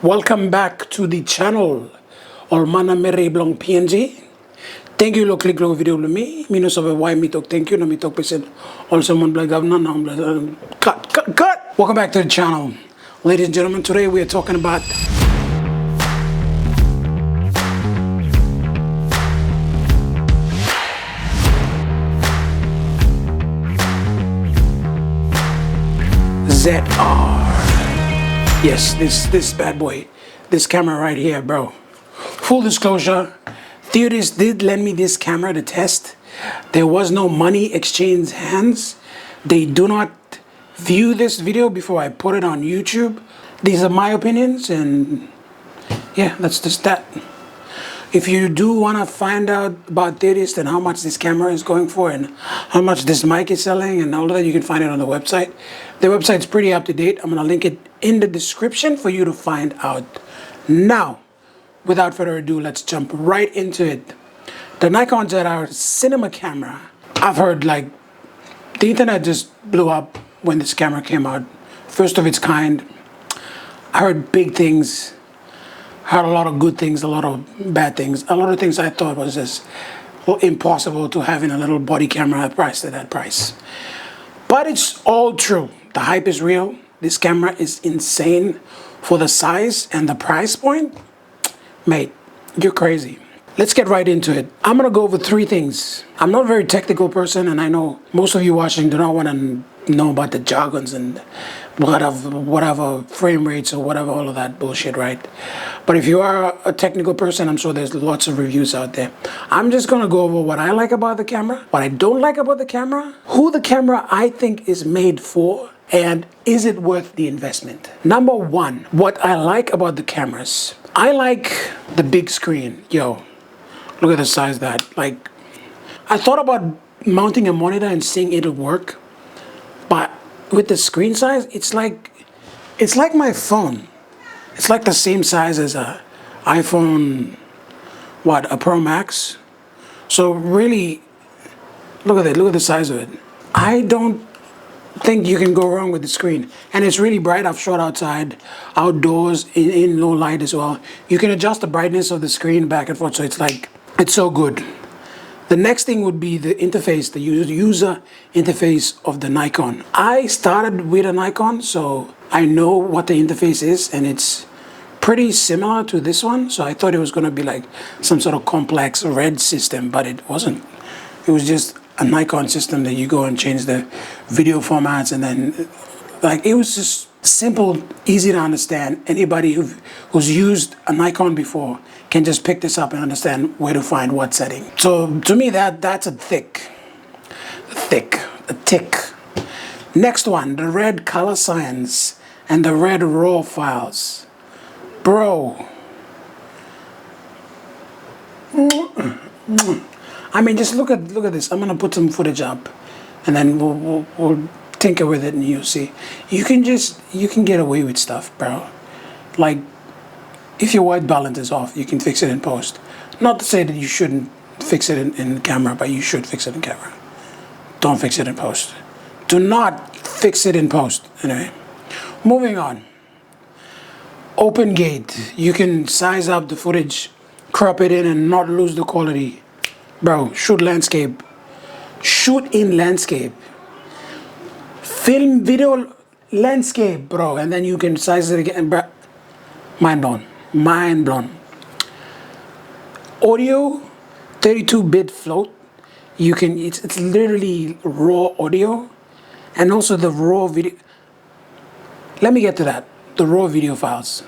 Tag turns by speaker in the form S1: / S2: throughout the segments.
S1: Welcome back to the channel. Olmana mere blong PNG. Thank you lo click lo video lo mi. Mino sabe why me talk thank you na me talk person. Also mon blag governor na cut. Welcome back to the channel. Ladies and gentlemen, today we are talking about ZR. Yes, this bad boy, this camera right here, bro. Full disclosure, theodist did lend me this camera to test. There was no money exchange hands. They do not view this video before I put it on YouTube. These are my opinions, and yeah, that's just that. If you do want to find out about theodist and how much this camera is going for and how much this mic is selling and all of that, you can find it on the website. The website's pretty up to date. I'm going to link it in the description for you to find out. Now, without further ado, let's jump right into it. The Nikon ZR cinema camera. I've heard like the internet just blew up when this camera came out. First of its kind. I heard big things. Had a lot of good things, a lot of bad things. A lot of things I thought was just impossible to have in a little body camera priced at that price. But it's all true. The hype is real. This camera is insane for the size and the price point. Mate, you're crazy. Let's get right into it. I'm gonna go over three things. I'm not a very technical person, and I know most of you watching do not want to know about the jargons and whatever frame rates or whatever, all of that bullshit, right? But if you are a technical person, I'm sure there's lots of reviews out there. I'm just gonna go over what I like about the camera, what I don't like about the camera, who the camera I think is made for, and is it worth the investment? Number one, what I like about the cameras. I like the big screen. Yo, look at the size of that. Like, I thought about mounting a monitor and seeing it'll work, but with the screen size, it's like my phone. It's like the same size as a iPhone, a Pro Max. So really, look at it. Look at the size of it. I don't think you can go wrong with the screen, and it's really bright. I've shot outside, outdoors, in low light as well. You can adjust the brightness of the screen back and forth, so it's so good. The next thing would be the interface, the user interface of the Nikon. I started with a Nikon, so I know what the interface is, and it's pretty similar to this one. So I thought it was going to be like some sort of complex red system, but it wasn't. It was just a Nikon system that you go and change the video formats, and then like it was just simple, easy to understand. Anybody who's used a Nikon before can just pick this up and understand where to find what setting. So to me, that's a tick. Next one, the red color science and the red raw files. Bro. I mean, just look at this. I'm gonna put some footage up, and then we'll tinker with it, and you'll see. You can get away with stuff, bro. Like, if your white balance is off, you can fix it in post. Not to say that you shouldn't fix it in camera, but you should fix it in camera. Don't fix it in post. Do not fix it in post. Anyway, moving on. Open gate. You can size up the footage, crop it in, and not lose the quality. Bro, shoot landscape. Shoot in landscape. Film video landscape, bro. And then you can size it again. Bro. Mind blown. Mind blown. Audio, 32-bit float. You can, it's literally raw audio. And also the raw video. Let me get to that. The raw video files.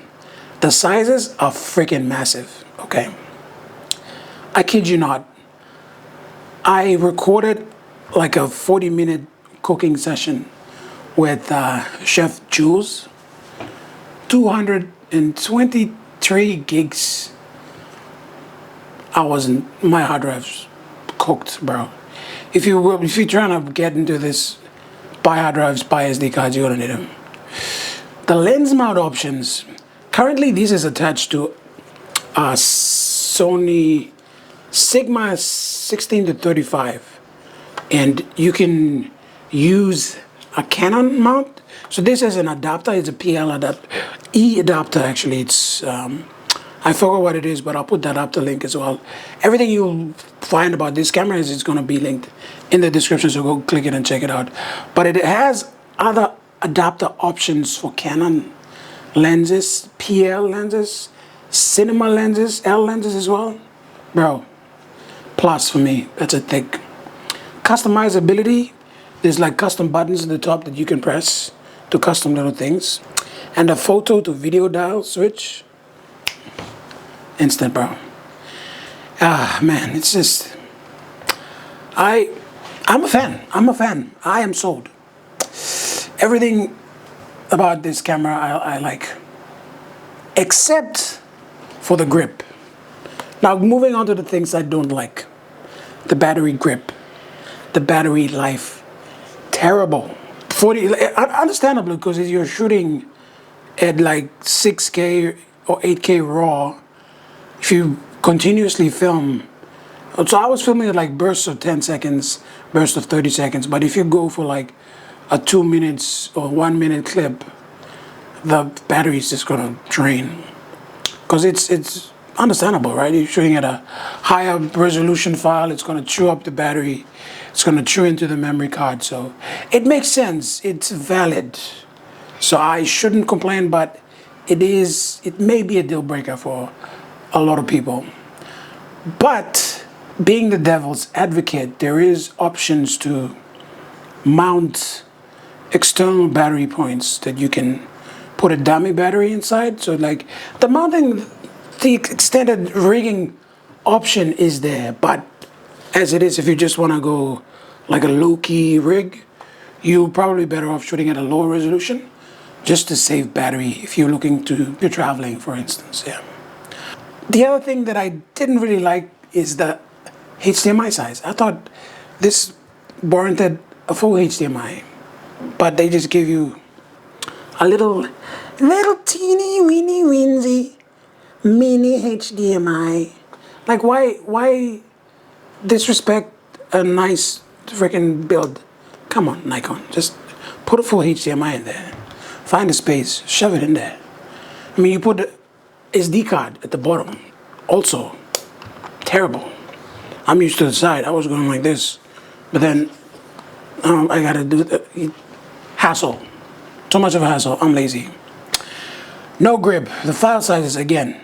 S1: The sizes are freaking massive. Okay. I kid you not. I recorded like a 40-minute cooking session with Chef Jules. 223 gigs. My hard drive's cooked, bro. If you're trying to get into this, buy hard drives, buy SD cards, you're gonna need them. The lens mount options. Currently, this is attached to a Sony Sigma 16-35, and you can use a Canon mount. So this is an adapter. It's a PL adapter, E adapter actually. It's I forgot what it is, but I'll put that adapter link as well. Everything you'll find about this camera is going to be linked in the description, so go click it and check it out. But it has other adapter options for Canon lenses, PL lenses, cinema lenses, L lenses as well. Bro, plus for me, that's a thick. Customizability, there's like custom buttons at the top that you can press to custom little things. And a photo to video dial switch. Instant, bro. Ah, man, it's just... I'm a fan. I'm a fan. I am sold. Everything about this camera I like. Except for the grip. Now, moving on to the things I don't like. The battery grip. The battery life. Terrible. Understandably, because you're shooting at like 6K or 8K raw. If you continuously film, so I was filming at like bursts of 10 seconds, bursts of 30 seconds, but if you go for like a 2 minutes or 1 minute clip, the battery is just gonna drain. Because it's understandable, right? You're shooting at a higher resolution file, it's gonna chew up the battery, it's gonna chew into the memory card, so it makes sense, it's valid. So I shouldn't complain, but it may be a deal breaker for a lot of people. But being the devil's advocate, there is options to mount external battery points that you can put a dummy battery inside. So like the mounting, the extended rigging option is there, but as it is, if you just want to go like a low-key rig, you're probably better off shooting at a lower resolution just to save battery if you're looking to be traveling, for instance. Yeah. The other thing that I didn't really like is the HDMI size. I thought this warranted a full HDMI, but they just give you a little teeny weeny weensy mini HDMI. Like why disrespect a nice freaking build? Come on, Nikon, just put a full HDMI in there. Find a space, shove it in there. I mean, you put the SD card at the bottom. Also, terrible. I'm used to the side. I was going like this, but then I gotta do the hassle. Too much of a hassle. I'm lazy. No grip. The file sizes again.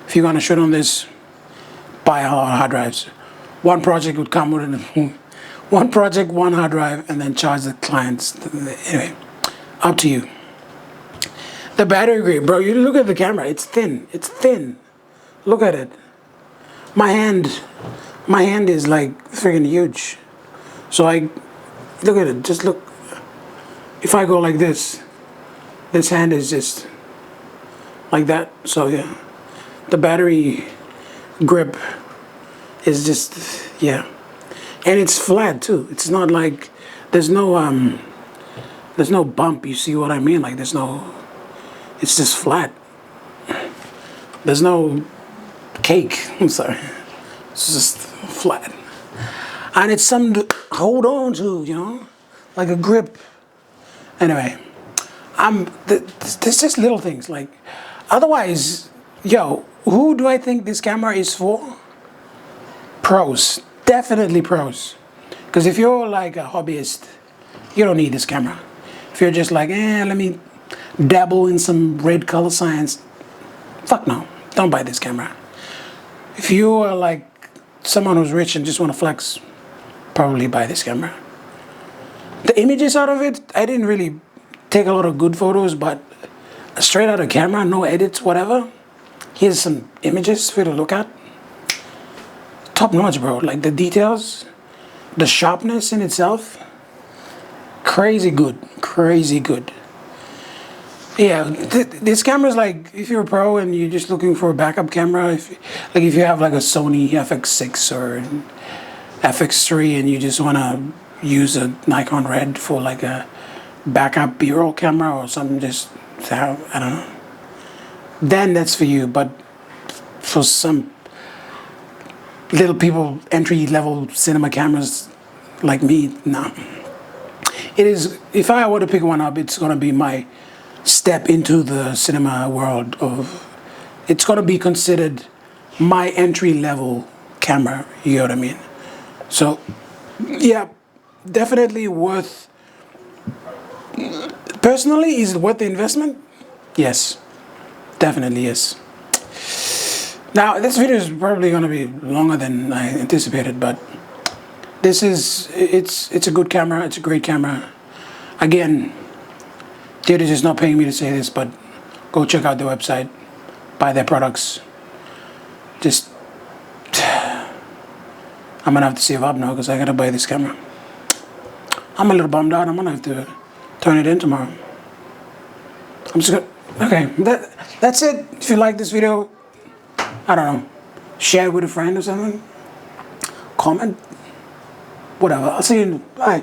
S1: If you're gonna shoot on this, buy a lot of hard drives. One project would come with one project, one hard drive, and then charge the clients. Anyway, up to you. The battery grip, bro. You look at the camera. It's thin. It's thin. Look at it. My hand is like freaking huge. So look at it. Just look. If I go like this hand is just like that. So yeah, the battery grip is just, yeah, and it's flat too. It's not like there's no bump. You see what I mean? Like it's just flat. There's no cake. I'm sorry. It's just flat. And it's something to hold on to, you know, like a grip. Anyway, there's just little things like, otherwise, yo, who do I think this camera is for? Pros, definitely pros. Because if you're like a hobbyist, you don't need this camera. If you're just like, let me dabble in some red color science, fuck no, don't buy this camera. If you are like someone who's rich and just want to flex, probably buy this camera. The images out of it, I didn't really take a lot of good photos, but straight out of camera, no edits, whatever. Here's some images for you to look at. Top notch, bro. Like the details, the sharpness in itself, crazy good, crazy good. Yeah, this camera's like, if you're a pro and you're just looking for a backup camera, if you have like a Sony FX6 or FX3 and you just want to use a Nikon Red for like a backup B-roll camera or something, just, I don't know, then that's for you. But for some little people, entry-level cinema cameras like me, no. it is. If I were to pick one up, it's gonna be my step into the cinema world of. It's gonna be considered my entry level camera. You know what I mean? So, yeah, definitely worth. Personally, is it worth the investment? Yes, definitely yes. Now, this video is probably going to be longer than I anticipated, but it's a good camera. It's a great camera. Again, theodist is not paying me to say this, but go check out their website, buy their products. Just, I'm gonna have to save up now because I gotta buy this camera. I'm a little bummed out. I'm gonna have to turn it in tomorrow. I'm just gonna. Okay, that's it. If you like this video, I don't know, share it with a friend or something. Comment, whatever. I'll see you. Bye.